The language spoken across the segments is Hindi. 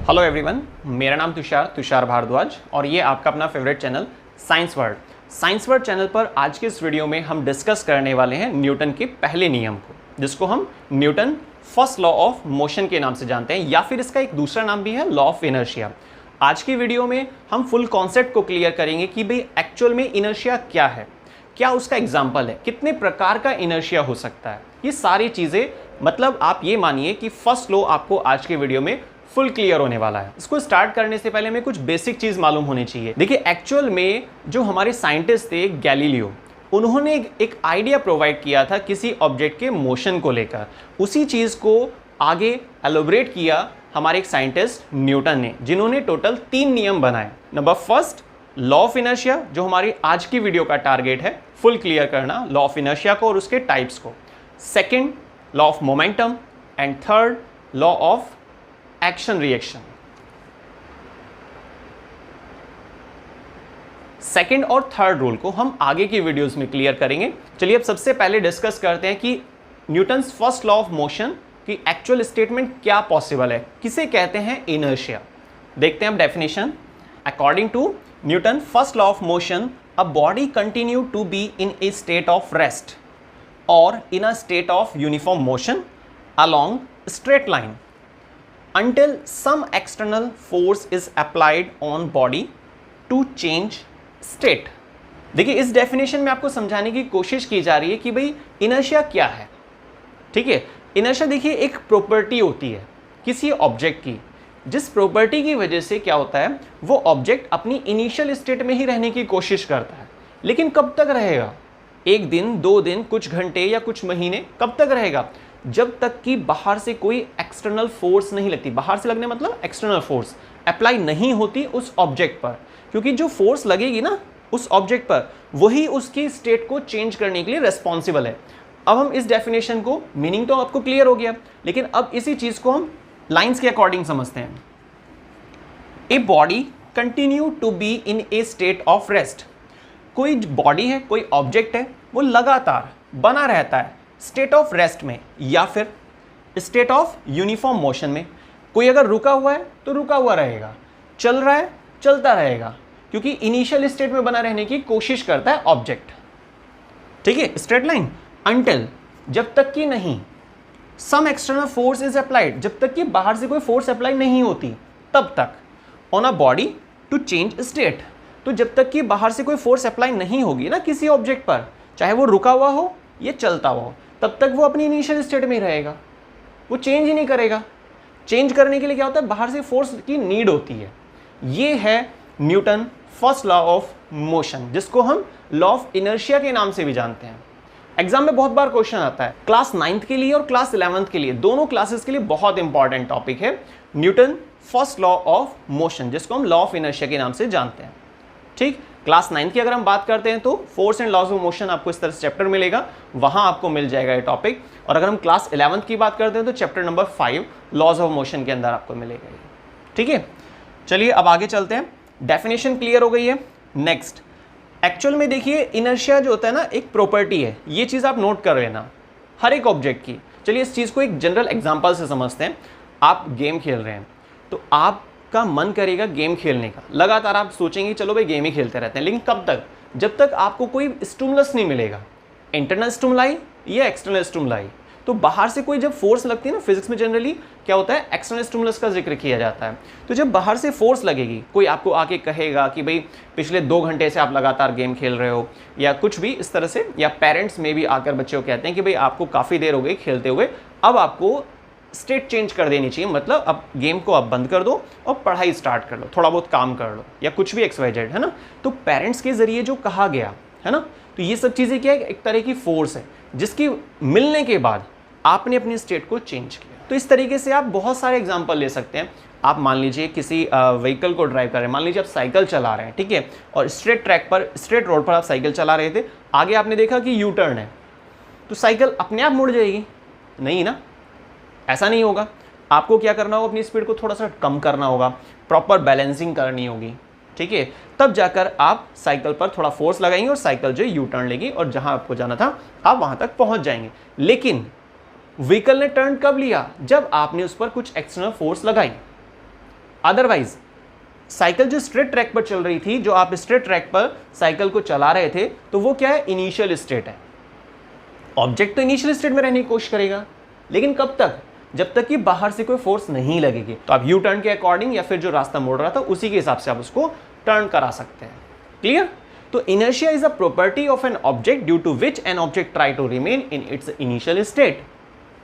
हेलो एवरीवन, मेरा नाम तुषार भारद्वाज और ये आपका अपना favourite channel science word channel पर आज के इस वीडियो में हम डिस्कस करने वाले हैं न्यूटन के पहले नियम को, जिसको हम Newton first law of motion के नाम से जानते हैं, या फिर इसका एक दूसरा नाम भी है लॉ ऑफ इनर्शिया। आज की वीडियो में हम फुल कॉन्सेप्ट को क्लियर करेंगे कि भाई एक्चुअल में इनर्शिया क्या है, क्या उसका एग्जाम्पल है, कितने प्रकार का इनर्शिया हो सकता है। ये सारी चीज़ें मतलब आप ये मानिए कि फर्स्ट लॉ आपको आज के वीडियो में फुल क्लियर होने वाला है। इसको स्टार्ट करने से पहले हमें कुछ बेसिक चीज़ मालूम होनी चाहिए। देखिए, एक्चुअल में जो हमारे साइंटिस्ट थे गैलीलियो, उन्होंने एक आइडिया प्रोवाइड किया था किसी ऑब्जेक्ट के मोशन को लेकर। उसी चीज़ को आगे एलोबरेट किया हमारे एक साइंटिस्ट न्यूटन ने, जिन्होंने टोटल 3 नियम बनाए। Number first, law of inertia, जो हमारी आज की वीडियो का टारगेट है फुल क्लियर करना लॉ ऑफ इनर्शिया को और उसके टाइप्स को। Second, law of momentum, and third, law of action reaction. Second और थर्ड रूल को हम आगे की वीडियोस में क्लियर करेंगे। चलिए अब सबसे पहले डिस्कस करते हैं कि Newton's first law of motion की एक्चुअल स्टेटमेंट क्या पॉसिबल है, किसे कहते हैं इनर्शिया। देखते हैं अब definition. According to Newton first law of motion, a body continue to be in a state of rest और in a state of uniform motion along straight line until some external force is applied on body to change state। देखिए, इस डेफिनेशन में आपको समझाने की कोशिश की जा रही है कि भाई इनर्शिया क्या है। ठीक है, इनर्शिया देखिए एक प्रॉपर्टी होती है किसी ऑब्जेक्ट की, जिस प्रॉपर्टी की वजह से क्या होता है, वो ऑब्जेक्ट अपनी इनिशियल स्टेट में ही रहने की कोशिश करता है। लेकिन कब तक रहेगा? एक दिन, 2 दिन, कुछ घंटे या कुछ महीने, कब तक रहेगा? जब तक कि बाहर से कोई एक्सटर्नल फोर्स नहीं लगती। बाहर से लगने मतलब एक्सटर्नल फोर्स अप्लाई नहीं होती उस ऑब्जेक्ट पर, क्योंकि जो फोर्स लगेगी ना उस ऑब्जेक्ट पर, वही उसकी स्टेट को चेंज करने के लिए रेस्पॉन्सिबल है। अब हम इस डेफिनेशन को, मीनिंग तो आपको क्लियर हो गया, लेकिन अब इसी चीज को हम लाइंस के अकॉर्डिंग समझते हैं। A body continue to be in a state of rest. कोई बॉडी है, कोई ऑब्जेक्ट है, वो लगातार बना रहता है स्टेट ऑफ रेस्ट में या फिर स्टेट ऑफ यूनिफॉर्म मोशन में। कोई अगर रुका हुआ है तो रुका हुआ रहेगा, चल रहा है चलता रहेगा, क्योंकि इनिशियल स्टेट में बना रहने की कोशिश करता है ऑब्जेक्ट। ठीक है, स्ट्रेट लाइन। अंटिल, जब तक कि नहीं, some external force is applied, जब तक कि बाहर से कोई फोर्स अप्लाई नहीं होती तब तक। On a body to change state, तो जब तक कि बाहर से कोई फोर्स अप्लाई नहीं होगी ना किसी ऑब्जेक्ट पर, चाहे वो रुका हुआ हो या चलता हुआ हो, तब तक वो अपनी इनिशियल स्टेट में ही रहेगा, वो चेंज ही नहीं करेगा। चेंज करने के लिए क्या होता है, बाहर से फोर्स की नीड होती है। ये है Newton first law of motion, जिसको हम लॉ ऑफ इनर्शिया के नाम से भी जानते हैं। एग्जाम में बहुत बार क्वेश्चन आता है, क्लास 9th के लिए और क्लास 11th के लिए, दोनों क्लासेस के लिए बहुत इंपॉर्टेंट टॉपिक है Newton first law of motion, जिसको हम लॉ ऑफ इनर्शिया के नाम से जानते हैं। ठीक, क्लास 9th की अगर हम बात करते हैं तो force and laws of motion आपको इस तरह से चैप्टर मिलेगा, वहां आपको मिल जाएगा ये टॉपिक। और अगर हम क्लास 11th की बात करते हैं तो chapter number 5 laws of motion के अंदर आपको मिलेगा ये। ठीक है, चलिए अब आगे चलते हैं। डेफिनेशन क्लियर हो गई है। नेक्स्ट, एक्चुअल में देखिए इनर्शिया जो होता है ना, एक प्रॉपर्टी है, ये चीज़ आप नोट कर लेना हर एक ऑब्जेक्ट की। चलिए इस चीज़ को एक जनरल एग्जाम्पल से समझते हैं। आप गेम खेल रहे हैं तो आपका मन करेगा गेम खेलने का, लगातार आप सोचेंगे चलो भाई गेम ही खेलते रहते हैं, लेकिन कब तक? जब तक आपको कोई स्टिमुलस नहीं मिलेगा, इंटरनल स्टिमुलाई या एक्सटर्नल स्टिमुलाई। तो बाहर से कोई जब फोर्स लगती है ना, फिजिक्स में जनरली क्या होता है, एक्सटर्नल स्टिमुलस का जिक्र किया जाता है। तो जब बाहर से फोर्स लगेगी, कोई आपको आके कहेगा कि भाई पिछले 2 घंटे से आप लगातार गेम खेल रहे हो या कुछ भी इस तरह से, या पेरेंट्स में भी आकर बच्चों को कहते हैं कि भाई आपको काफ़ी देर हो गई खेलते हुए, अब आपको स्टेट चेंज कर देनी चाहिए, मतलब अब गेम को आप बंद कर दो और पढ़ाई स्टार्ट कर लो, थोड़ा बहुत काम कर लो या कुछ भी XYZ, है ना। तो पेरेंट्स के जरिए जो कहा गया है ना, तो ये सब चीज़ें क्या है, एक तरह की फोर्स है जिसकी मिलने के बाद आपने अपनी स्टेट को चेंज किया। तो इस तरीके से आप बहुत सारे एग्जाम्पल ले सकते हैं। आप मान लीजिए किसी व्हीकल को ड्राइव कर रहे हैं, मान लीजिए आप साइकिल चला रहे हैं, ठीक है, और स्ट्रेट ट्रैक पर, स्ट्रेट रोड पर आप साइकिल चला रहे थे, आगे आपने देखा कि यू टर्न है, तो साइकिल अपने आप मुड़ जाएगी? नहीं ना, ऐसा नहीं होगा। आपको क्या करना होगा, अपनी स्पीड को थोड़ा सा कम करना होगा, प्रॉपर बैलेंसिंग करनी होगी। ठीक है, तब जाकर आप साइकिल पर थोड़ा फोर्स लगाएंगे और साइकिल जो यू टर्न लेगी और जहां आपको जाना था आप वहां तक पहुंच जाएंगे। लेकिन व्हीकल ने टर्न कब लिया? जब आपने उस पर कुछ एक्सटर्नल फोर्स लगाई। अदरवाइज साइकिल जो स्ट्रेट ट्रैक पर चल रही थी, जो आप स्ट्रेट ट्रैक पर साइकिल को चला रहे थे, तो वो क्या है, इनिशियल स्टेट है। ऑब्जेक्ट तो इनिशियल स्टेट में रहने की कोशिश करेगा, लेकिन कब तक, जब तक कि बाहर से कोई फोर्स नहीं लगेगी। तो आप यू टर्न के अकॉर्डिंग या फिर जो रास्ता मोड़ रहा था उसी के हिसाब से आप उसको टर्न करा सकते हैं। क्लियर? तो inertia is a property of an object due to which an object try to remain in its initial state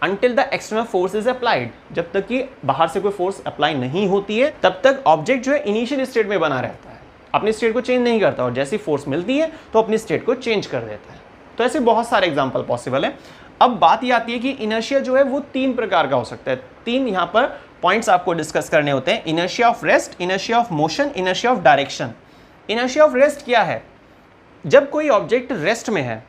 until the external force is applied। जब तक कि बाहर से कोई फोर्स अप्लाई नहीं होती है तब तक ऑब्जेक्ट जो है इनिशियल स्टेट में बना रहता है, अपनी स्टेट को चेंज नहीं करता, और जैसी फोर्स मिलती है तो अपनी स्टेट को चेंज कर देता है। तो ऐसे बहुत सारे एग्जांपल पॉसिबल है। अब बात ये आती है कि इनर्शिया जो है वो 3 प्रकार का हो सकता है। 3 यहाँ पर पॉइंट्स आपको डिस्कस करने होते हैं, inertia of rest, inertia of motion, inertia of direction. Inertia of rest क्या है? जब कोई ऑब्जेक्ट रेस्ट में है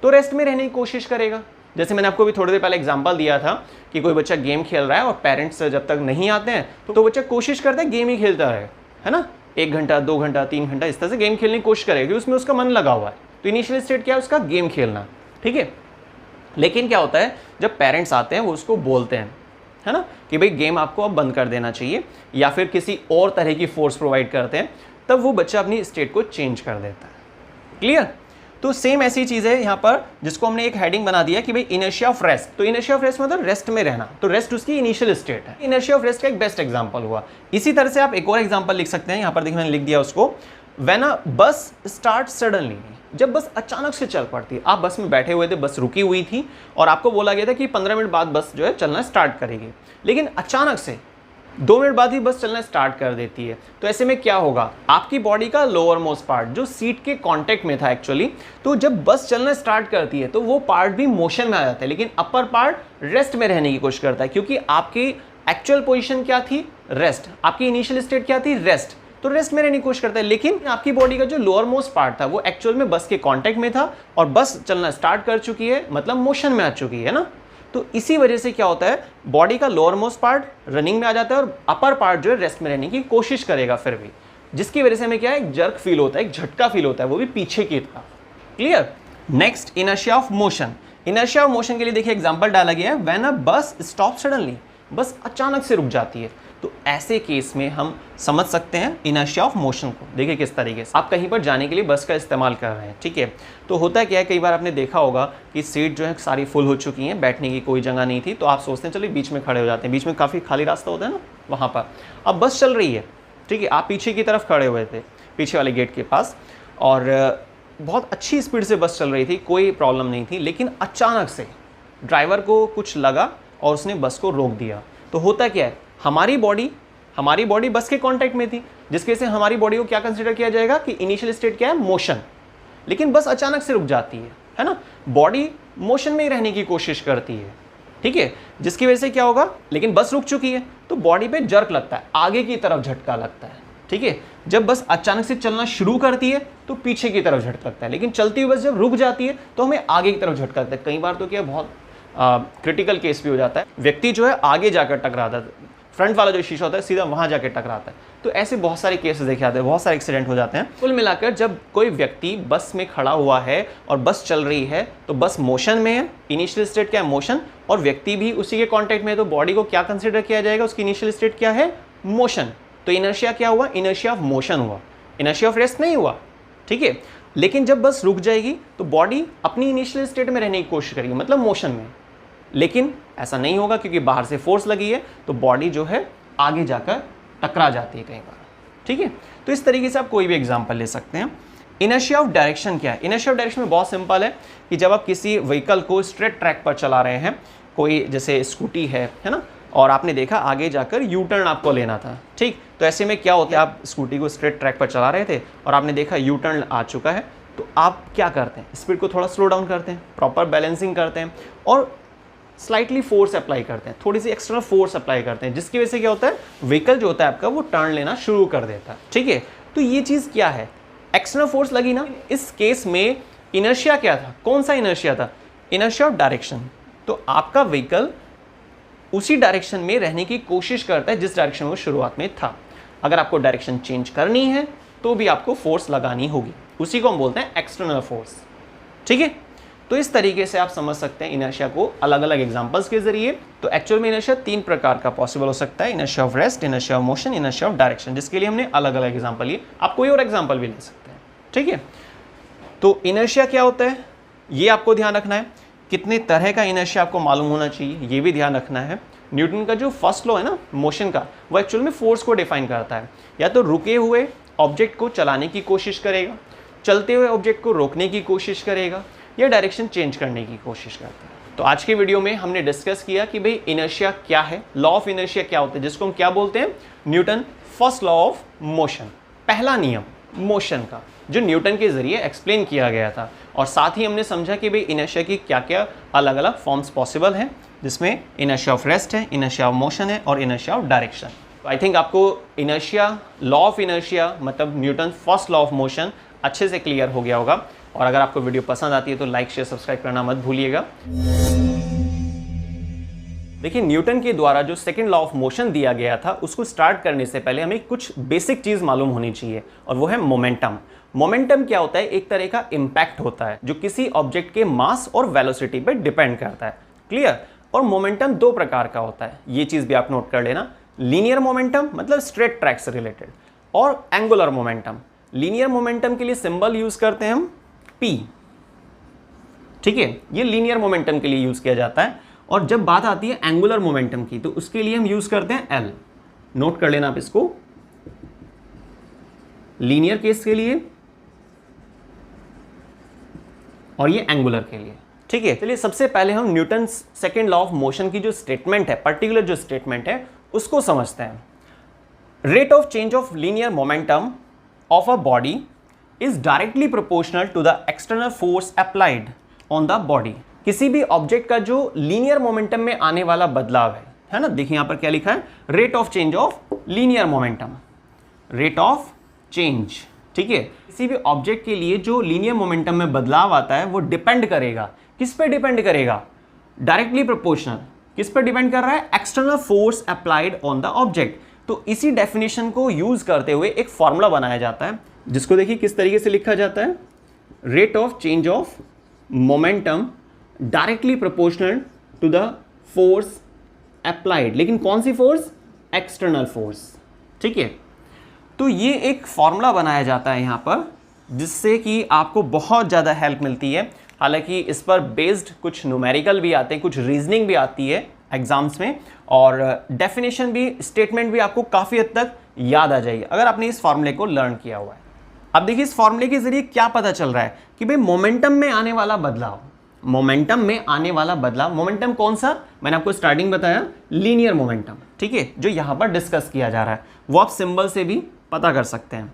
तो रेस्ट में रहने की कोशिश करेगा। जैसे मैंने आपको भी थोड़ी देर पहले एग्जांपल दिया था कि कोई बच्चा गेम खेल रहा है और पेरेंट्स जब तक नहीं आते हैं तो बच्चा कोशिश करता है गेम ही खेलता रहे, है ना, 1 घंटा 2 घंटा 3 घंटा इस तरह से गेम खेलने की कोशिश करेगा क्योंकि उसमें उसका मन लगा हुआ है। तो इनिशियल स्टेट क्या है उसका? गेम खेलना, ठीक है। लेकिन क्या होता है, जब पेरेंट्स आते हैं वो उसको बोलते हैं, है ना, कि भाई गेम आपको अब बंद कर देना चाहिए, या फिर किसी और तरह की फोर्स प्रोवाइड करते हैं, तब वो बच्चा अपनी स्टेट को चेंज कर देता है। क्लियर? तो सेम ऐसी चीज़ है यहाँ पर, जिसको हमने एक हेडिंग बना दिया कि भाई इनर्शिया ऑफ रेस्ट। तो इनर्शिया ऑफ रेस्ट मतलब रेस्ट में रहना, तो रेस्ट उसकी इनिशियल स्टेट है। इनर्शिया ऑफ रेस्ट का एक बेस्ट एग्जांपल हुआ। इसी तरह से आप एक और एग्जांपल लिख सकते हैं, यहाँ पर देखिए मैंने लिख दिया उसको, व्हेन अ बस स्टार्ट सडनली। जब बस अचानक से चल पड़ती है, आप बस में बैठे हुए थे, बस रुकी हुई थी और आपको बोला गया था कि 15 मिनट बाद बस जो है चलना स्टार्ट करेगी, लेकिन अचानक से 2 मिनट बाद ही बस चलना स्टार्ट कर देती है। तो ऐसे में क्या होगा, आपकी बॉडी का लोअर मोस्ट पार्ट जो सीट के कांटेक्ट में था एक्चुअली, तो जब बस चलना स्टार्ट करती है तो वो पार्ट भी मोशन में आ जाता है, लेकिन अपर पार्ट रेस्ट में रहने की कोशिश करता है, क्योंकि आपकी एक्चुअल पोजीशन क्या थी? रेस्ट। आपकी इनिशियल स्टेट क्या थी? रेस्ट। तो रेस्ट में रहने की कोशिश करता है, लेकिन आपकी बॉडी का जो लोअर मोस्ट पार्ट था वो एक्चुअल में बस के कांटेक्ट में था और बस चलना स्टार्ट कर चुकी है, मतलब मोशन में आ चुकी है ना। तो इसी वजह से क्या होता है, बॉडी का लोअर मोस्ट पार्ट रनिंग में आ जाता है और अपर पार्ट जो है रेस्ट में रहने की कोशिश करेगा फिर भी, जिसकी वजह से हमें क्या है, एक जर्क फील होता है, एक झटका फील होता है, वो भी पीछे की तरफ। Clear? Next, inertia of motion. Inertia of motion के लिए देखिए एग्जांपल डाला गया है, when a bus stop suddenly. बस अचानक से रुक जाती है, तो ऐसे केस में हम समझ सकते हैं इनर्शिया ऑफ मोशन को। देखिए किस तरीके से, आप कहीं पर जाने के लिए बस का इस्तेमाल कर रहे हैं, ठीक है, तो होता क्या है, कई बार आपने देखा होगा कि सीट जो है सारी फुल हो चुकी हैं, बैठने की कोई जगह नहीं थी, तो आप सोचते हैं चलिए बीच में खड़े हो जाते हैं, बीच में काफ़ी खाली रास्ता होता है ना, वहाँ पर अब बस चल रही है, ठीक है, आप पीछे की तरफ खड़े हुए थे, पीछे वाले गेट के पास, और बहुत अच्छी स्पीड से बस चल रही थी, कोई प्रॉब्लम नहीं थी, लेकिन अचानक से ड्राइवर को कुछ लगा और उसने बस को रोक दिया। तो होता क्या है, हमारी बॉडी बस के कांटेक्ट में थी, जिसके से हमारी बॉडी को क्या कंसीडर किया जाएगा कि इनिशियल स्टेट क्या है, मोशन, लेकिन बस अचानक से रुक जाती है ना, बॉडी मोशन में ही रहने की कोशिश करती है, ठीक है, जिसकी वजह से क्या होगा, लेकिन बस रुक चुकी है तो बॉडी पे जर्क लगता है, आगे की तरफ झटका लगता है, ठीक है। जब बस अचानक से चलना शुरू करती है तो पीछे की तरफ झटका लगता है, लेकिन चलती हुई बस जब रुक जाती है तो हमें आगे की तरफ झटका लगता है। कई बार तो क्या बहुत क्रिटिकल केस भी हो जाता है, व्यक्ति जो है आगे जाकर टकराता है, फ्रंट वाला जो शीशा होता है सीधा वहां जाकर टकराता है। तो ऐसे बहुत सारे केसेस देखे जाते हैं, बहुत सारे एक्सीडेंट हो जाते हैं। कुल मिलाकर जब कोई व्यक्ति बस में खड़ा हुआ है और बस चल रही है तो बस मोशन में है, इनिशियल स्टेट क्या है, मोशन, और व्यक्ति भी उसी के कांटेक्ट में है, तो बॉडी को क्या कंसीडर किया जाएगा, उसकी इनिशियल स्टेट क्या है, मोशन। तो इनर्शिया क्या हुआ, इनर्शिया ऑफ मोशन हुआ, इनर्शिया ऑफ रेस्ट नहीं हुआ, ठीक है। लेकिन जब बस रुक जाएगी तो बॉडी अपनी इनिशियल स्टेट में रहने की कोशिश करेगी, मतलब मोशन में, लेकिन ऐसा नहीं होगा क्योंकि बाहर से फोर्स लगी है, तो बॉडी जो है आगे जाकर टकरा जाती है कई बार, ठीक है। तो इस तरीके से आप कोई भी एग्जांपल ले सकते हैं। इनर्शिया ऑफ डायरेक्शन क्या है, इनर्शिया ऑफ डायरेक्शन में बहुत सिंपल है कि जब आप किसी व्हीकल को स्ट्रेट ट्रैक पर चला रहे हैं, कोई जैसे स्कूटी है ना, और आपने देखा आगे जाकर यू टर्न आपको लेना था, ठीक, तो ऐसे में क्या होता है, आप स्कूटी को स्ट्रेट ट्रैक पर चला रहे थे और आपने देखा यू टर्न आ चुका है, तो आप क्या करते हैं, स्पीड को थोड़ा स्लो डाउन करते हैं, प्रॉपर बैलेंसिंग करते हैं और स्लाइटली फोर्स अप्लाई करते हैं, थोड़ी सी एक्सटर्नल फोर्स अप्लाई करते हैं, जिसकी वजह से क्या होता है, व्हीकल जो होता है आपका वो टर्न लेना शुरू कर देता है, ठीक है। तो ये चीज़ क्या है, एक्सटर्नल फोर्स लगी ना। इस केस में इनर्शिया क्या था, कौन सा इनर्शिया था, इनर्शिया ऑफ डायरेक्शन। तो आपका व्हीकल उसी डायरेक्शन में रहने की कोशिश करता है जिस डायरेक्शन में वो शुरुआत में था। अगर आपको डायरेक्शन चेंज करनी है तो भी आपको फोर्स लगानी होगी, उसी को हम बोलते हैं एक्सटर्नल फोर्स, ठीक है। तो इस तरीके से आप समझ सकते हैं इनर्शिया को अलग अलग एग्जांपल्स के जरिए तो एक्चुअल में इनर्शिया 3 प्रकार का पॉसिबल हो सकता है, inertia of rest, inertia of motion, inertia of direction, जिसके लिए हमने अलग अलग एग्जांपल लिए। आप कोई और एग्जांपल भी ले सकते हैं, ठीक है। तो इनर्शिया क्या होता है ये आपको ध्यान रखना है। कितने तरह का इनर्शिया आपको मालूम होना चाहिए ये भी ध्यान रखना है। न्यूटन का जो फर्स्ट लॉ है ना मोशन का, वो एक्चुअल में फोर्स को डिफाइन करता है। या तो रुके हुए ऑब्जेक्ट को चलाने की कोशिश करेगा, चलते हुए ऑब्जेक्ट को रोकने की कोशिश करेगा, या डायरेक्शन चेंज करने की कोशिश करता है। तो आज के वीडियो में हमने डिस्कस किया कि भाई इनर्शिया क्या है, लॉ ऑफ इनर्शिया क्या होता है, जिसको हम क्या बोलते हैं, Newton first law of motion, पहला नियम मोशन का, जो न्यूटन के जरिए एक्सप्लेन किया गया था। और साथ ही हमने समझा कि भाई इनर्शिया की क्या क्या अलग अलग फॉर्म्स पॉसिबल हैं, जिसमें इनर्शिया ऑफ रेस्ट है, इनर्शिया ऑफ मोशन है और इनर्शिया ऑफ डायरेक्शन। तो आई थिंक आपको इनर्शिया, लॉ ऑफ इनर्शिया मतलब Newton first law of motion अच्छे से क्लियर हो गया होगा। और अगर आपको वीडियो पसंद आती है तो लाइक शेयर सब्सक्राइब करना मत भूलिएगा। देखिए न्यूटन के द्वारा जो सेकंड लॉ ऑफ मोशन दिया गया था, उसको स्टार्ट करने से पहले हमें कुछ बेसिक चीज मालूम होनी चाहिए, और वो है मोमेंटम। मोमेंटम क्या होता है, एक तरह का इंपैक्ट होता है जो किसी ऑब्जेक्ट के मास और वेलोसिटी पर डिपेंड करता है। क्लियर। और मोमेंटम 2 प्रकार का होता है, ये चीज भी आप नोट कर लेना। लीनियर मोमेंटम मतलब स्ट्रेट ट्रैक से रिलेटेड, और एंगुलर मोमेंटम। लीनियर मोमेंटम के लिए सिंबल यूज करते हैं हम P, ठीक है, ये लीनियर मोमेंटम के लिए यूज किया जाता है। और जब बात आती है एंगुलर मोमेंटम की, तो उसके लिए हम यूज करते हैं L। नोट कर लेना आप इसको, लीनियर केस के लिए और ये एंगुलर के लिए, ठीक है। चलिए सबसे पहले हम Newton second law of motion की जो स्टेटमेंट है, पर्टिकुलर जो स्टेटमेंट है, उसको समझते हैं। Rate of change of linear momentum of a body is directly proportional to the external force applied on the body. किसी भी ऑब्जेक्ट का जो लीनियर मोमेंटम में आने वाला बदलाव है ना, देखिए यहां पर क्या लिखा है, rate of change of linear momentum, rate of change, ठीक है। किसी भी ऑब्जेक्ट के लिए जो लीनियर मोमेंटम में बदलाव आता है वो डिपेंड करेगा, किस पे डिपेंड करेगा, डायरेक्टली प्रोपोर्शनल। किस पे डिपेंड कर रहा है, external force applied on the object. तो इसी डेफिनेशन को यूज करते हुए एक फॉर्मूला बनाया जाता है, जिसको देखिए किस तरीके से लिखा जाता है, rate of change of momentum directly proportional to the force applied. लेकिन कौन सी फोर्स, एक्सटर्नल फोर्स, ठीक है। तो ये एक फॉर्मूला बनाया जाता है यहां पर, जिससे कि आपको बहुत ज़्यादा हेल्प मिलती है। हालांकि इस पर बेस्ड कुछ न्यूमेरिकल भी आते हैं, कुछ रीजनिंग भी आती है एग्जाम्स में, और डेफिनेशन भी, स्टेटमेंट भी आपको काफ़ी हद तक याद आ जाएगी अगर आपने इस फॉर्मूले को लर्न किया हुआ है। अब देखिए इस फॉर्मूले के जरिए क्या पता चल रहा है कि भाई मोमेंटम में आने वाला बदलाव, मोमेंटम में आने वाला बदलाव, मोमेंटम कौन सा, मैंने आपको स्टार्टिंग बताया लीनियर मोमेंटम, ठीक है, जो यहां पर डिस्कस किया जा रहा है, वो आप सिंबल से भी पता कर सकते हैं।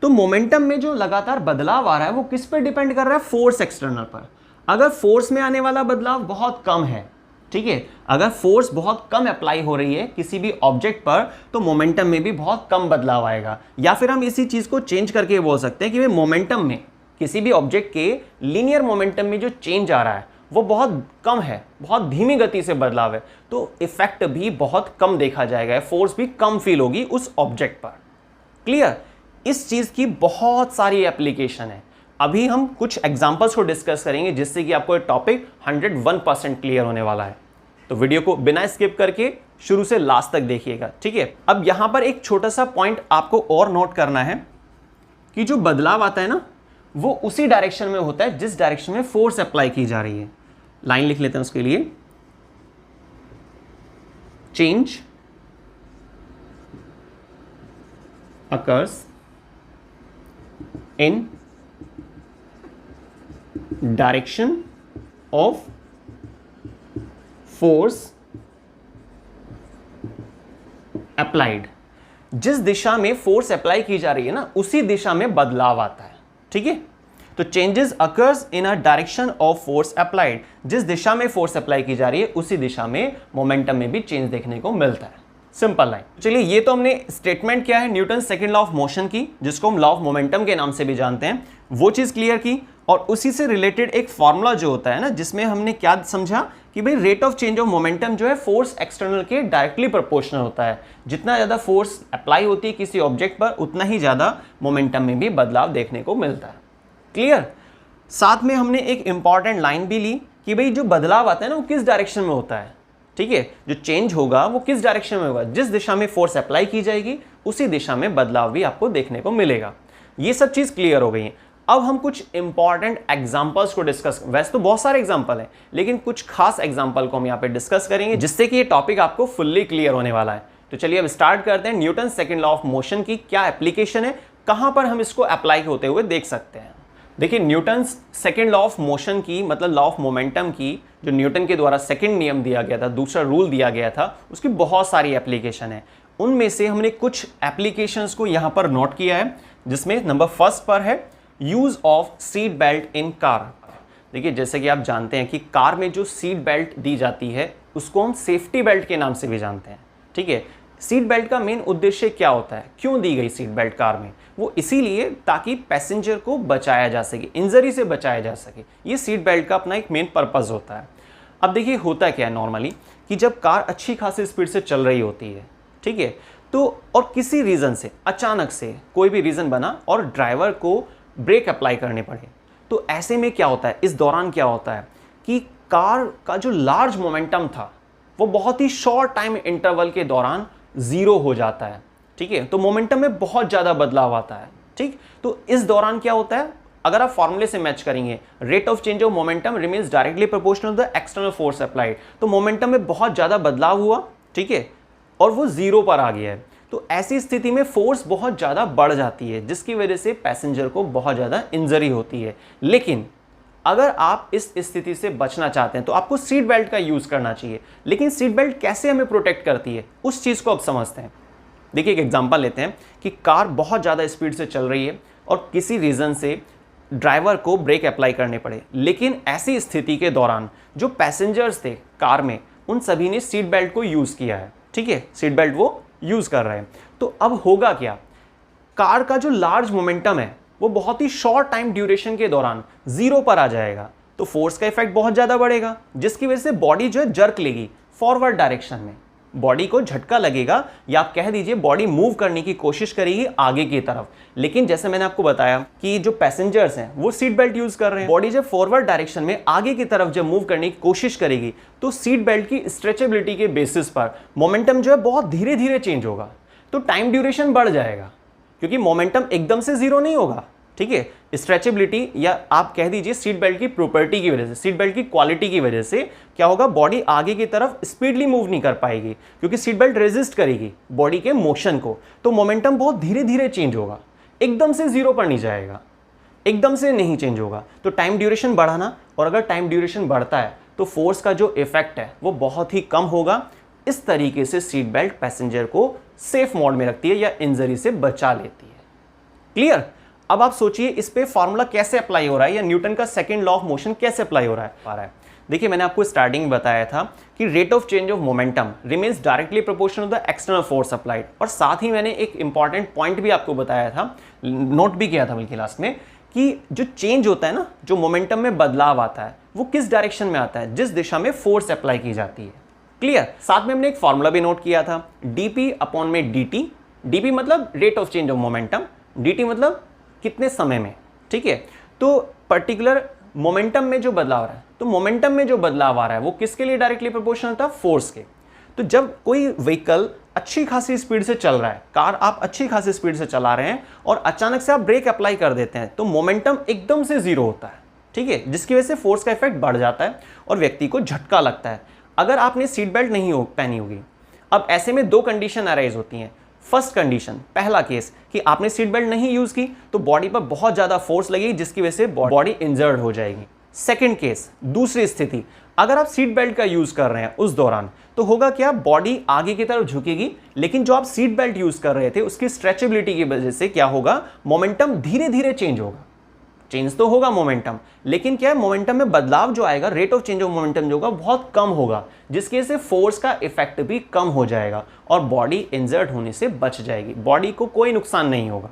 तो मोमेंटम में जो लगातार बदलाव आ रहा है वो किस पर डिपेंड कर रहा है, फोर्स एक्सटर्नल पर। अगर फोर्स में आने वाला बदलाव बहुत कम है, ठीक है, अगर फोर्स बहुत कम अप्लाई हो रही है किसी भी ऑब्जेक्ट पर, तो मोमेंटम में भी बहुत कम बदलाव आएगा। या फिर हम इसी चीज को चेंज करके बोल सकते हैं कि भाई मोमेंटम में, किसी भी ऑब्जेक्ट के लीनियर मोमेंटम में जो चेंज आ रहा है वो बहुत कम है, बहुत धीमी गति से बदलाव है, तो इफेक्ट भी बहुत कम देखा जाएगा, फोर्स भी कम फील होगी उस ऑब्जेक्ट पर। क्लियर। इस चीज की बहुत सारी एप्लीकेशन है। अभी हम कुछ एग्जांपल्स को डिस्कस करेंगे, जिससे कि आपको ये टॉपिक 101% क्लियर होने वाला है। तो वीडियो को बिना स्किप करके शुरू से लास्ट तक देखिएगा, ठीक है। अब यहां पर एक छोटा सा पॉइंट आपको और नोट करना है कि जो बदलाव आता है ना, वो उसी डायरेक्शन में होता है जिस डायरेक्शन में फोर्स अप्लाई की जा रही है। लाइन लिख लेते हैं उसके लिए, change occurs in direction of force applied। जिस दिशा में फोर्स अप्लाई की जा रही है ना, उसी दिशा में बदलाव आता है, ठीक है। तो changes occurs in a direction of force applied, जिस दिशा में फोर्स अप्लाई की जा रही है उसी दिशा में मोमेंटम में भी चेंज देखने को मिलता है। Simple line. चलिए ये तो हमने स्टेटमेंट क्या है Newton second law of motion की, जिसको हम लॉ ऑफ मोमेंटम के नाम से भी जानते हैं, वो चीज क्लियर की। और उसी से रिलेटेड एक फॉर्मूला जो होता है ना, जिसमें हमने क्या समझा कि भाई rate of change of momentum जो है फोर्स एक्सटर्नल के डायरेक्टली प्रोपोर्शनल होता है। जितना ज्यादा फोर्स अप्लाई होती है किसी ऑब्जेक्ट पर, उतना ही ज्यादा मोमेंटम में भी बदलाव देखने को मिलता है। क्लियर। साथ में हमने एक इंपॉर्टेंट लाइन भी ली कि भाई जो बदलाव आता है ना, वो किस डायरेक्शन में होता है। ठीक है, जो चेंज होगा वो किस डायरेक्शन में होगा, जिस दिशा में फोर्स अप्लाई की जाएगी उसी दिशा में बदलाव भी आपको देखने को मिलेगा। ये सब चीज क्लियर हो गई है। अब हम कुछ इंपॉर्टेंट एग्जांपल्स को डिस्कस, वैसे तो बहुत सारे एग्जांपल हैं लेकिन कुछ खास एग्जांपल को हम यहाँ पे डिस्कस करेंगे जिससे कि ये टॉपिक आपको फुल्ली क्लियर होने वाला है। तो चलिए अब स्टार्ट करते हैं। Newton second law of motion की क्या एप्लीकेशन है, कहां पर हम इसको अप्लाई होते हुए देख सकते हैं। देखिए Newton second law of motion की, मतलब लॉ ऑफ मोमेंटम की, जो न्यूटन के द्वारा सेकंड नियम दिया गया था, दूसरा रूल दिया गया था, उसकी बहुत सारी एप्लीकेशन है। उनमें से हमने कुछ एप्लीकेशंस को यहां पर नोट किया है, जिसमें नंबर फर्स्ट पर है use of seat belt in car. देखिए जैसे कि आप जानते हैं कि कार में जो सीट बेल्ट दी जाती है उसको हम सेफ्टी बेल्ट के नाम से भी जानते हैं। ठीक है, सीट बेल्ट का मेन उद्देश्य क्या होता है, क्यों दी गई सीट बेल्ट कार में, वो इसीलिए ताकि पैसेंजर को बचाया जा सके, इंजरी से बचाया जा सके। ये सीट बेल्ट का अपना एक मेन पर्पस होता है। अब देखिए होता क्या है नॉर्मली कि जब कार अच्छी खासी स्पीड से चल रही होती है, ठीक है, तो और किसी रीज़न से अचानक से कोई भी रीज़न बना और ड्राइवर को ब्रेक अप्लाई करने पड़े, तो ऐसे में क्या होता है, इस दौरान क्या होता है कि कार का जो लार्ज मोमेंटम था वो बहुत ही शॉर्ट टाइम इंटरवल के दौरान जीरो हो जाता है। ठीक है, तो मोमेंटम में बहुत ज़्यादा बदलाव आता है। ठीक, तो इस दौरान क्या होता है, अगर आप फॉर्मूले से मैच करेंगे, rate of change of momentum remains directly proportional to the external force applied, तो मोमेंटम में बहुत ज़्यादा बदलाव हुआ, ठीक है, और वो जीरो पर आ गया है। तो ऐसी स्थिति में फोर्स बहुत ज़्यादा बढ़ जाती है जिसकी वजह से पैसेंजर को बहुत ज़्यादा इंजरी होती है। लेकिन अगर आप इस स्थिति से बचना चाहते हैं तो आपको सीट बेल्ट का यूज़ करना चाहिए। लेकिन सीट बेल्ट कैसे हमें प्रोटेक्ट करती है उस चीज़ को अब समझते हैं। देखिए एक एग्जांपल लेते हैं कि कार बहुत ज़्यादा स्पीड से चल रही है और किसी रीज़न से ड्राइवर को ब्रेक अप्लाई करने पड़े, लेकिन ऐसी स्थिति के दौरान जो पैसेंजर्स थे कार में उन सभी ने सीट बेल्ट को यूज़ किया है। ठीक है, सीट बेल्ट वो यूज़ कर रहे हैं। तो अब होगा क्या, कार का जो लार्ज मोमेंटम है वो बहुत ही शॉर्ट टाइम ड्यूरेशन के दौरान जीरो पर आ जाएगा, तो फोर्स का इफेक्ट बहुत ज़्यादा बढ़ेगा जिसकी वजह से बॉडी जो है जर्क लेगी फॉरवर्ड डायरेक्शन में, बॉडी को झटका लगेगा या आप कह दीजिए बॉडी मूव करने की कोशिश करेगी आगे की तरफ। लेकिन जैसे मैंने आपको बताया कि जो पैसेंजर्स हैं वो सीट बेल्ट यूज कर रहे हैं, बॉडी जब फॉरवर्ड डायरेक्शन में आगे की तरफ जब मूव करने की कोशिश करेगी तो सीट बेल्ट की स्ट्रेचेबिलिटी के बेसिस पर मोमेंटम जो है बहुत धीरे धीरे चेंज होगा, तो टाइम ड्यूरेशन बढ़ जाएगा क्योंकि मोमेंटम एकदम से जीरो नहीं होगा। ठीक है, स्ट्रेचेबिलिटी या आप कह दीजिए सीट बेल्ट की प्रॉपर्टी की वजह से, सीट बेल्ट की क्वालिटी की वजह से क्या होगा, बॉडी आगे की तरफ स्पीडली मूव नहीं कर पाएगी क्योंकि सीट बेल्ट रेजिस्ट करेगी बॉडी के मोशन को, तो मोमेंटम बहुत धीरे धीरे चेंज होगा, एकदम से जीरो पर नहीं जाएगा, एकदम से नहीं चेंज होगा। तो टाइम ड्यूरेशन बढ़ाना, और अगर टाइम ड्यूरेशन बढ़ता है तो फोर्स का जो इफेक्ट है वो बहुत ही कम होगा। इस तरीके से सीट बेल्ट पैसेंजर को सेफ मोड में रखती है या इंजरी से बचा लेती है। क्लियर? अब आप सोचिए इस पे फॉर्मूला कैसे अप्लाई हो रहा है या न्यूटन का सेकंड लॉ ऑफ मोशन कैसे अप्लाई हो रहा है। देखिए मैंने आपको स्टार्टिंग में बताया था कि rate of change of momentum remains directly proportional to the external force applied, और साथ ही मैंने एक इंपॉर्टेंट पॉइंट भी आपको बताया था, नोट भी किया था बल्कि लास्ट में, कि जो चेंज होता है ना, जो मोमेंटम में बदलाव आता है वो किस डायरेक्शन में आता है, जिस दिशा में फोर्स अप्लाई की जाती है। क्लियर? साथ में हमने एक फॉर्मूला भी नोट किया था, dp अपॉन में dt, dp मतलब rate of change of momentum, dt मतलब कितने समय में। ठीक है, तो पर्टिकुलर मोमेंटम में जो बदलाव आ रहा है, तो मोमेंटम में जो बदलाव आ रहा है वो किसके लिए डायरेक्टली प्रोपोर्शनल था, फोर्स के। तो जब कोई व्हीकल अच्छी खासी स्पीड से चल रहा है, कार आप अच्छी खासी स्पीड से चला रहे हैं और अचानक से आप ब्रेक अप्लाई कर देते हैं तो मोमेंटम एकदम से जीरो होता है। ठीक है, जिसकी वजह से फोर्स का इफेक्ट बढ़ जाता है और व्यक्ति को झटका लगता है। अगर आपने सीट बेल्ट नहीं पहनी होगी, अब ऐसे में दो कंडीशन अराइज होती हैं। फर्स्ट कंडीशन, पहला केस कि आपने सीट बेल्ट नहीं यूज की तो बॉडी पर बहुत ज्यादा फोर्स लगेगी जिसकी वजह से बॉडी इंजर्ड हो जाएगी। सेकंड केस, दूसरी स्थिति, अगर आप सीट बेल्ट का यूज कर रहे हैं उस दौरान तो होगा क्या, बॉडी आगे की तरफ झुकेगी, लेकिन जो आप सीट बेल्ट यूज कर रहे थे उसकी स्ट्रेचेबिलिटी की वजह से क्या होगा, मोमेंटम धीरे धीरे चेंज होगा। चेंज तो होगा मोमेंटम, लेकिन क्या है, मोमेंटम में बदलाव जो आएगा, rate of change of momentum जो होगा बहुत कम होगा, जिसकी वजह से फोर्स का इफेक्ट भी कम हो जाएगा और बॉडी इंजर्ड होने से बच जाएगी, बॉडी को कोई नुकसान नहीं होगा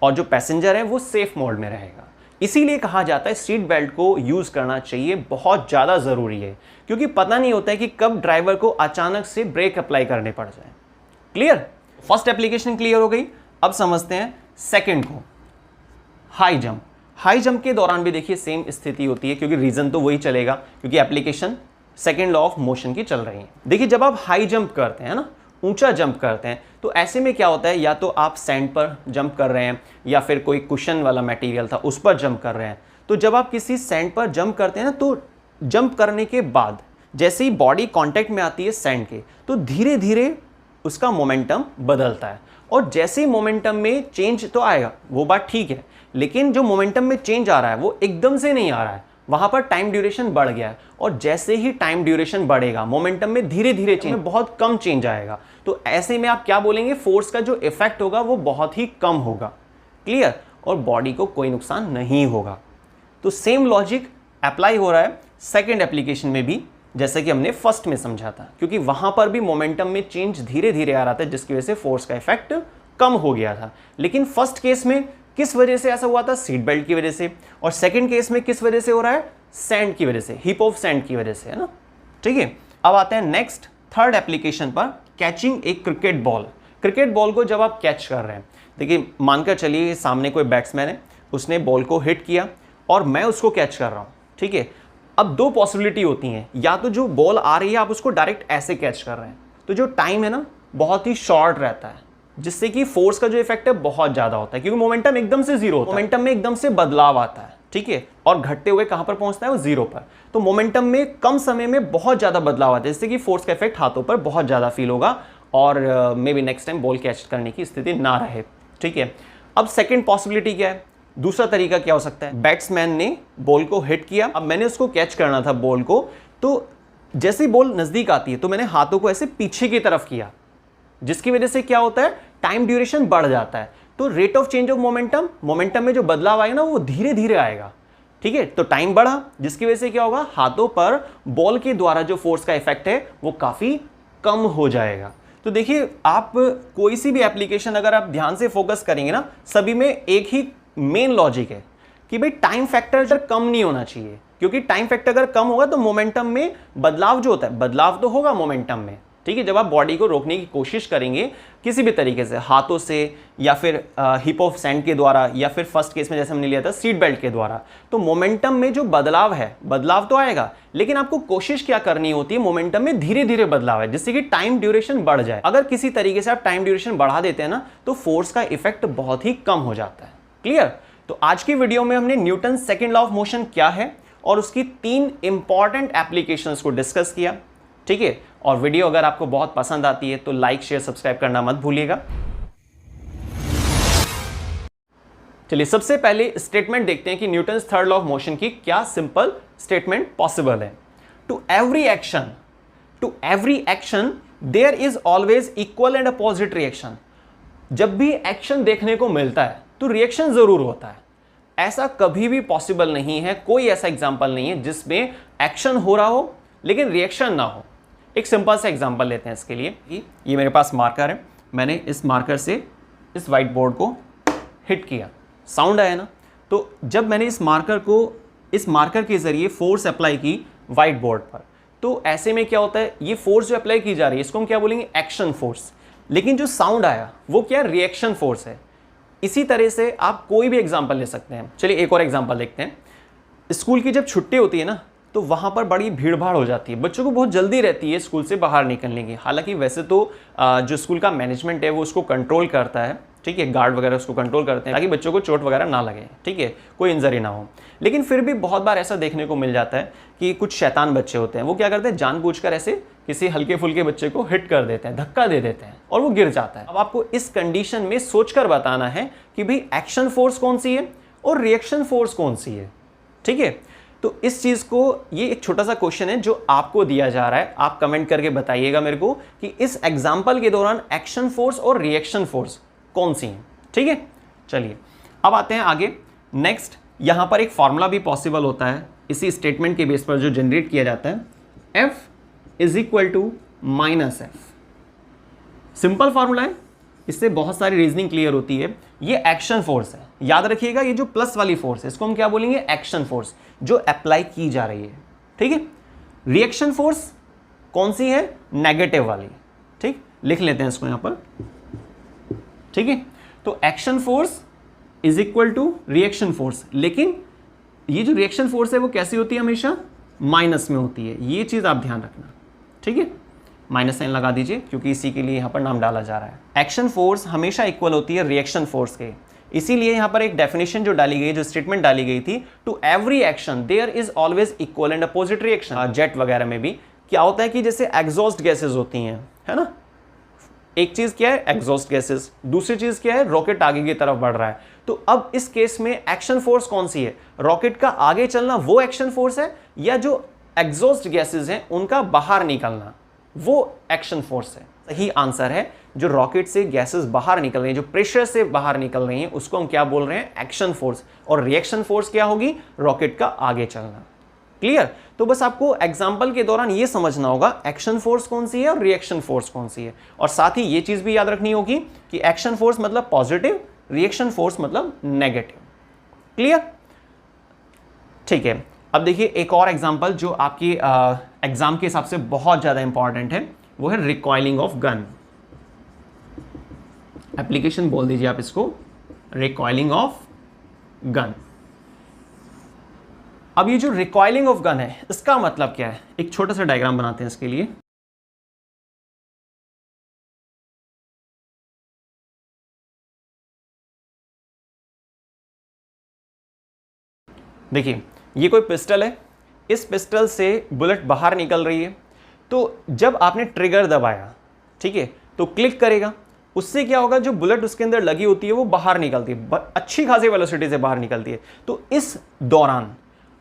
और जो पैसेंजर है वो सेफ मोड में रहेगा। इसीलिए कहा जाता है सीट बेल्ट को यूज करना चाहिए, बहुत ज्यादा जरूरी है, क्योंकि पता नहीं होता है कि कब ड्राइवर को अचानक से ब्रेक अप्लाई करने पड़ जाए। क्लियर? फर्स्ट एप्लीकेशन क्लियर हो गई। अब समझते हैं सेकंड को, हाई जंप। हाई जंप के दौरान भी देखिए सेम स्थिति होती है, क्योंकि रीजन तो वही चलेगा, क्योंकि application second law of motion की चल रही हैं। देखिए जब आप हाई जंप करते हैं ना, ऊंचा जंप करते हैं, तो ऐसे में क्या होता है, या तो आप सैंड पर जंप कर रहे हैं या फिर कोई कुशन वाला मटेरियल था उस पर जंप कर रहे हैं। तो जब आप किसी सैंड पर जंप करते हैं ना, तो जंप करने के बाद जैसे ही बॉडी कांटेक्ट में आती है सैंड के, तो धीरे धीरे उसका मोमेंटम बदलता है। और जैसे ही मोमेंटम में चेंज तो आएगा, वो बात ठीक है, लेकिन जो मोमेंटम में चेंज आ रहा है वो एकदम से नहीं आ रहा है, वहां पर टाइम ड्यूरेशन बढ़ गया है। और जैसे ही टाइम ड्यूरेशन बढ़ेगा, मोमेंटम में धीरे धीरे चेंज, बहुत कम चेंज आएगा। तो ऐसे में आप क्या बोलेंगे, फोर्स का जो इफेक्ट होगा वो बहुत ही कम होगा। क्लियर? और बॉडी को कोई नुकसान नहीं होगा। तो सेम लॉजिक अप्लाई हो रहा है सेकेंड एप्लीकेशन में भी, जैसे कि हमने फर्स्ट में समझा था, क्योंकि वहां पर भी मोमेंटम में चेंज धीरे धीरे आ रहा था, जिसकी वजह से फोर्स का इफेक्ट कम हो गया था। लेकिन फर्स्ट केस में किस वजह से ऐसा हुआ था, सीट बेल्ट की वजह से। और सेकंड केस में किस वजह से हो रहा है, सैंड की वजह से, हीप ऑफ सैंड की वजह से, है ना। ठीक है, अब आते हैं नेक्स्ट थर्ड एप्लीकेशन पर, कैचिंग एक क्रिकेट बॉल। क्रिकेट बॉल को जब आप कैच कर रहे हैं, देखिए मानकर चलिए सामने कोई बैट्समैन है, उसने बॉल को हिट किया और मैं उसको कैच कर रहा हूं। ठीक है, अब दो पॉसिबिलिटी होती हैं, या तो जो बॉल आ रही है आप उसको डायरेक्ट ऐसे कैच कर रहे हैं, तो जो टाइम है ना बहुत ही शॉर्ट रहता है, जिससे कि फोर्स का जो इफेक्ट है बहुत ज्यादा होता है, क्योंकि मोमेंटम एकदम से जीरो होता है, मोमेंटम में एकदम से बदलाव आता है। ठीक है, और घटते हुए कहां पर पहुंचता है, वो जीरो पर। तो मोमेंटम में कम समय में बहुत ज्यादा बदलाव आता है, जिससे कि फोर्स का इफेक्ट हाथों पर बहुत ज्यादा फील होगा और may be next time ball catch करने की स्थिति ना रहे। ठीक है, अब सेकेंड पॉसिबिलिटी क्या है, दूसरा तरीका क्या हो सकता है, बैट्समैन ने बॉल को हिट किया, अब मैंने उसको कैच करना था बॉल को, तो जैसे ही बॉल नजदीक आती है तो मैंने हाथों को ऐसे पीछे की तरफ किया, जिसकी वजह से क्या होता है, टाइम ड्यूरेशन बढ़ जाता है। तो rate of change of momentum, momentum में जो बदलाव आएगा ना वो धीरे धीरे आएगा। ठीक है, तो टाइम बढ़ा, जिसकी वजह से क्या होगा, हाथों पर बॉल के द्वारा जो फोर्स का इफेक्ट है वो काफी कम हो जाएगा। तो देखिए आप कोई सी भी एप्लीकेशन अगर आप ध्यान से फोकस करेंगे ना, सभी में एक ही मेन लॉजिक है कि भाई टाइम फैक्टर कम नहीं होना चाहिए, क्योंकि टाइम फैक्टर अगर कम होगा तो मोमेंटम में बदलाव जो होता है, बदलाव तो होगा मोमेंटम में। ठीक है, जब आप बॉडी को रोकने की कोशिश करेंगे किसी भी तरीके से, हाथों से या फिर हिप ऑफ सैंड के द्वारा, या फिर फर्स्ट केस में जैसे हमने लिया था सीट बेल्ट के द्वारा, तो मोमेंटम में जो बदलाव है, बदलाव तो आएगा, लेकिन आपको कोशिश क्या करनी होती है, मोमेंटम में धीरे धीरे बदलाव है, जिससे कि टाइम ड्यूरेशन बढ़ जाए। अगर किसी तरीके से आप टाइम ड्यूरेशन बढ़ा देते हैं ना, तो फोर्स का इफेक्ट बहुत ही कम हो जाता है। क्लियर? तो आज की वीडियो में हमने Newton second law of motion क्या है और उसकी 3 इंपॉर्टेंट एप्लीकेशंस को डिस्कस किया। ठीक है, और वीडियो अगर आपको बहुत पसंद आती है तो लाइक शेयर सब्सक्राइब करना मत भूलिएगा। चलिए सबसे पहले स्टेटमेंट देखते हैं कि Newton third law of motion की क्या सिंपल स्टेटमेंट पॉसिबल है। To every action there is always equal and opposite reaction. जब भी एक्शन देखने को मिलता है तो रिएक्शन जरूर होता है। ऐसा कभी भी पॉसिबल नहीं है, कोई ऐसा एग्जांपल नहीं है जिसमें एक्शन हो रहा हो लेकिन रिएक्शन ना हो। एक सिंपल सा एग्जांपल लेते हैं इसके लिए। ये मेरे पास मार्कर है, मैंने इस मार्कर से इस व्हाइट बोर्ड को हिट किया, साउंड आया ना। तो जब मैंने इस मार्कर के जरिए फोर्स अप्लाई की व्हाइट बोर्ड पर, तो ऐसे में क्या होता है, ये फोर्स जो अप्लाई की जा रही है इसको हम क्या बोलेंगे, एक्शन फोर्स। लेकिन जो साउंड आया वो क्या, रिएक्शन फोर्स है। इसी तरह से आप कोई भी एग्जांपल ले सकते हैं। चलिए एक और एग्जांपल देखते हैं। स्कूल की जब छुट्टी होती है ना, तो वहाँ पर बड़ी भीड़ भाड़ हो जाती है, बच्चों को बहुत जल्दी रहती है स्कूल से बाहर निकलने की। हालांकि वैसे तो जो स्कूल का मैनेजमेंट है वो उसको कंट्रोल करता है, ठीक है, गार्ड वगैरह उसको कंट्रोल करते हैं ताकि बच्चों को चोट वगैरह ना लगे, ठीक है, कोई इंजरी ना हो। लेकिन फिर भी बहुत बार ऐसा देखने को मिल जाता है कि कुछ शैतान बच्चे होते हैं, वो क्या करते हैं, जानबूझकर ऐसे किसी हल्के फुल्के बच्चे को हिट कर देते हैं, धक्का दे देते हैं और वो गिर जाता है। अब आपको इस कंडीशन में सोचकर बताना है कि भाई एक्शन फोर्स कौन सी है और रिएक्शन फोर्स कौन सी है। ठीक है, तो इस चीज को, ये एक छोटा सा क्वेश्चन है जो आपको दिया जा रहा है, आप कमेंट करके बताइएगा मेरे को कि इस एग्जांपल के दौरान एक्शन फोर्स और रिएक्शन फोर्स कौन सी है। ठीक है, चलिए अब आते हैं आगे। नेक्स्ट, यहां पर एक फॉर्मूला भी पॉसिबल होता है इसी स्टेटमेंट के बेस पर जो जनरेट किया जाता है, F is equal to minus F. Simple formula है, इससे बहुत सारी रीजनिंग क्लियर होती है। ये एक्शन फोर्स है, याद रखिएगा, ये जो प्लस वाली फोर्स है इसको हम क्या बोलेंगे, एक्शन फोर्स, जो अप्लाई की जा रही है। ठीक है, रिएक्शन फोर्स कौन सी है, नेगेटिव वाली। ठीक, लिख लेते हैं इसको यहां पर। ठीक है, तो action force is equal to reaction force, लेकिन ये जो रिएक्शन फोर्स है वो कैसी होती है, हमेशा माइनस में होती है, ये चीज़ आप ध्यान रखना, ठीक है। माइनस साइन लगा दीजिए क्योंकि इसी के लिए यहाँ पर नाम डाला जा रहा है। एक्शन फोर्स हमेशा इक्वल होती है रिएक्शन फोर्स के, इसीलिए यहाँ पर एक डेफिनेशन जो डाली गई, जो स्टेटमेंट डाली गई थी, to every action there is always equal and opposite reaction. Jet वगैरह में भी क्या होता है कि जैसे एग्जॉस्ट गैसेज होती हैं, है ना, एक चीज क्या है एग्जॉस्ट गैसेस, दूसरी चीज क्या है रॉकेट आगे की तरफ बढ़ रहा है। तो अब इस केस में एक्शन फोर्स कौन सी है, रॉकेट का आगे चलना वो एक्शन फोर्स है, या जो एग्जॉस्ट गैसेस हैं उनका बाहर निकलना वो एक्शन फोर्स है। सही आंसर है जो रॉकेट से गैसेस बाहर निकल रही हैं, जो प्रेशर से बाहर निकल रही हैं, उसको हम क्या बोल रहे हैं, एक्शन फोर्स। और रिएक्शन फोर्स क्या होगी, रॉकेट का आगे चलना। क्लियर। तो बस आपको एग्जांपल के दौरान ये समझना होगा एक्शन फोर्स कौन सी है और रिएक्शन फोर्स कौन सी है, और साथ ही ये चीज भी याद रखनी होगी कि एक्शन फोर्स मतलब पॉजिटिव, रिएक्शन फोर्स मतलब नेगेटिव। क्लियर। ठीक है, अब देखिए एक और एग्जांपल जो आपकी एग्जाम के हिसाब से बहुत ज्यादा इंपॉर्टेंट है, वो है रिकॉइलिंग ऑफ गन। एप्लीकेशन बोल दीजिए आप इसको, रिकॉइलिंग ऑफ गन। अब ये जो रिकॉइलिंग ऑफ गन है इसका मतलब क्या है, एक छोटा सा डायग्राम बनाते हैं इसके लिए। देखिए ये कोई पिस्टल है, इस पिस्टल से बुलेट बाहर निकल रही है, तो जब आपने ट्रिगर दबाया, ठीक है, तो क्लिक करेगा, उससे क्या होगा, जो बुलेट उसके अंदर लगी होती है वो बाहर निकलती है, अच्छी खासी वेलोसिटी से बाहर निकलती है। तो इस दौरान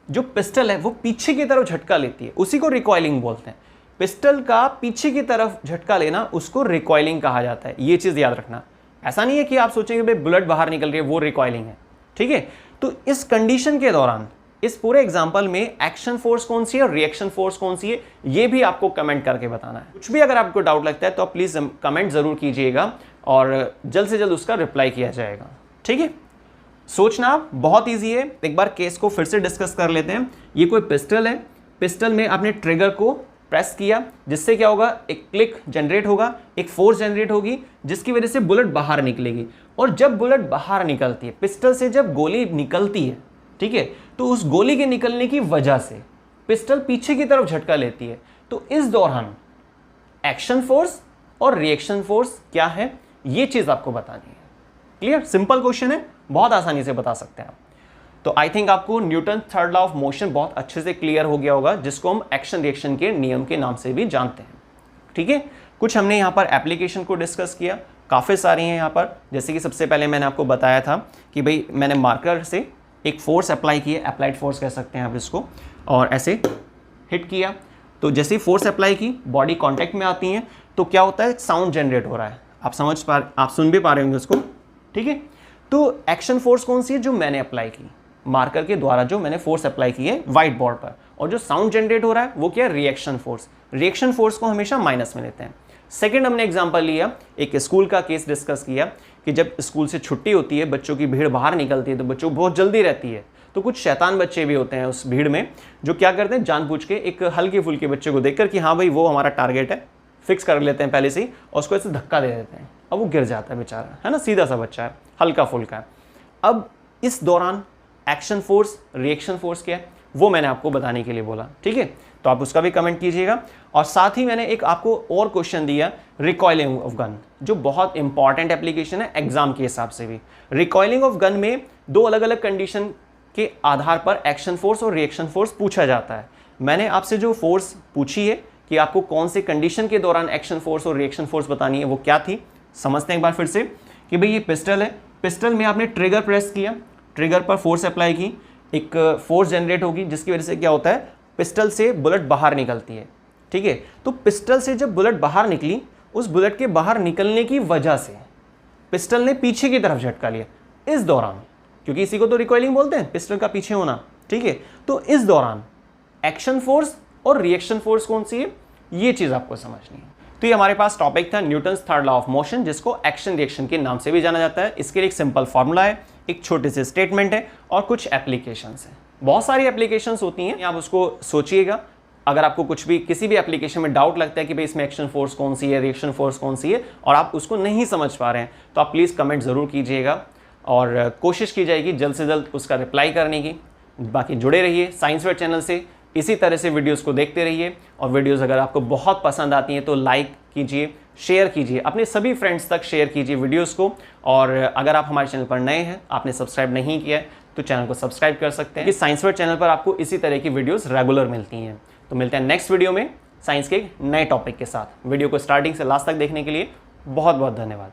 जो पिस्टल है वो पीछे की तरफ झटका लेती है, उसी को रिकॉइलिंग बोलते हैं। पिस्टल का पीछे की तरफ झटका लेना उसको रिकॉइलिंग कहा जाता है, ये चीज याद रखना। ऐसा नहीं है कि आप सोचेंगे भाई बुलेट बाहर निकल रही है वो रिकॉइलिंग है, ठीक है। तो इस कंडीशन के दौरान इस पूरे एग्जाम्पल में एक्शन फोर्स कौन सी है और रिएक्शन फोर्स कौन सी है, ये भी आपको कमेंट करके बताना है। कुछ भी अगर आपको डाउट लगता है तो आप प्लीज कमेंट जरूर कीजिएगा और जल्द से जल्द उसका रिप्लाई किया जाएगा, ठीक है। सोचना बहुत इजी है, एक बार केस को फिर से डिस्कस कर लेते हैं। ये कोई पिस्टल है, पिस्टल में आपने ट्रिगर को प्रेस किया, जिससे क्या होगा, एक क्लिक जनरेट होगा, एक फोर्स जनरेट होगी, जिसकी वजह से बुलेट बाहर निकलेगी। और जब बुलेट बाहर निकलती है, पिस्टल से जब गोली निकलती है, ठीक है, तो उस गोली के निकलने की वजह से पिस्टल पीछे की तरफ झटका लेती है। तो इस दौरान एक्शन फोर्स और रिएक्शन फोर्स क्या है, ये चीज आपको बतानी है। क्लियर, सिंपल क्वेश्चन है, बहुत आसानी से बता सकते हैं आप। तो आई थिंक आपको Newton third law of motion बहुत अच्छे से क्लियर हो गया होगा, जिसको हम एक्शन रिएक्शन के नियम के नाम से भी जानते हैं, ठीक है। कुछ हमने यहाँ पर एप्लीकेशन को डिस्कस किया, काफ़ी सारी हैं यहाँ पर। जैसे कि सबसे पहले मैंने आपको बताया था कि भाई मैंने मार्कर से एक फोर्स अप्लाई की है, अप्लाइड फोर्स कह सकते हैं आप इसको, और ऐसे हिट किया, तो जैसे ही फोर्स अप्लाई की बॉडी कांटेक्ट में आती हैं, तो क्या होता है, साउंड जनरेट हो रहा है। आप सुन भी पा रहे होंगे उसको, ठीक है। तो एक्शन फोर्स कौन सी है, जो मैंने अप्लाई की, मार्कर के द्वारा जो मैंने फोर्स अप्लाई की है व्हाइट बोर्ड पर, और जो साउंड जनरेट हो रहा है वो क्या है, रिएक्शन फोर्स। रिएक्शन फोर्स को हमेशा माइनस में लेते हैं। सेकंड हमने एग्जांपल लिया, एक स्कूल का केस डिस्कस किया कि जब स्कूल से छुट्टी होती है, बच्चों की भीड़ बाहर निकलती है, तो बच्चों को बहुत जल्दी रहती है, तो कुछ शैतान बच्चे भी होते हैं उस भीड़ में, जो क्या करते हैं, जानबूझ के एक हल्के फुल्के बच्चे को देखकर कि हाँ भाई वो हमारा टारगेट है, फिक्स कर लेते हैं पहले से ही, और उसको ऐसे धक्का दे देते हैं। अब वो गिर जाता है बेचारा, है ना, सीधा सा बच्चा है, हल्का फुल्का है। अब इस दौरान एक्शन फोर्स रिएक्शन फोर्स क्या है, वो मैंने आपको बताने के लिए बोला, ठीक है। तो आप उसका भी कमेंट कीजिएगा। और साथ ही मैंने एक आपको और क्वेश्चन दिया, रिकॉइलिंग ऑफ गन, जो बहुत इंपॉर्टेंट एप्लीकेशन है एग्जाम के हिसाब से भी। रिकॉइलिंग ऑफ गन में दो अलग अलग कंडीशन के आधार पर एक्शन फोर्स और रिएक्शन फोर्स पूछा जाता है। मैंने आपसे जो फोर्स पूछी है कि आपको कौन से कंडीशन के दौरान एक्शन फोर्स और रिएक्शन फोर्स बतानी है, वो क्या थी, समझते हैं एक बार फिर से। कि भाई ये पिस्टल है, पिस्टल में आपने ट्रिगर प्रेस किया, ट्रिगर पर फोर्स अप्लाई की, एक फोर्स जनरेट होगी, जिसकी वजह से क्या होता है, पिस्टल से बुलेट बाहर निकलती है, ठीक है। तो पिस्टल से जब बुलेट बाहर निकली, उस बुलेट के बाहर निकलने की वजह से पिस्टल ने पीछे की तरफ झटका लिया इस दौरान, क्योंकि इसी को तो रिकॉइलिंग बोलते हैं, पिस्टल का पीछे होना, ठीक है। तो इस दौरान एक्शन फोर्स और रिएक्शन फोर्स कौन सी है, ये चीज आपको समझनी है। तो ये हमारे पास टॉपिक था Newton's third law of motion, जिसको एक्शन रिएक्शन के नाम से भी जाना जाता है। इसके लिए एक सिंपल फॉर्मूला है, एक छोटे से स्टेटमेंट है और कुछ एप्लीकेशंस हैं। बहुत सारी एप्लीकेशंस होती हैं, आप उसको सोचिएगा। अगर आपको कुछ भी किसी भी एप्लीकेशन में डाउट लगता है कि भाई इसमें एक्शन फोर्स कौन सी है, रिएक्शन फोर्स कौन सी है, और आप उसको नहीं समझ पा रहे हैं, तो आप प्लीज़ कमेंट ज़रूर कीजिएगा और कोशिश की जाएगी जल्द से जल्द उसका रिप्लाई करने की। बाकी जुड़े रहिए साइंस वेयर चैनल से। इसी तरह से वीडियोस को देखते रहिए, और वीडियोस अगर आपको बहुत पसंद आती हैं तो लाइक कीजिए, शेयर कीजिए, अपने सभी फ्रेंड्स तक शेयर कीजिए वीडियोस को। और अगर आप हमारे चैनल पर नए हैं, आपने सब्सक्राइब नहीं किया है, तो चैनल को सब्सक्राइब कर सकते हैं, क्योंकि साइंस वर्ड चैनल पर आपको इसी तरह की वीडियोस रेगुलर मिलती हैं। तो मिलते हैं नेक्स्ट वीडियो में साइंस के एक नए टॉपिक के साथ। वीडियो को स्टार्टिंग से लास्ट तक देखने के लिए बहुत बहुत धन्यवाद।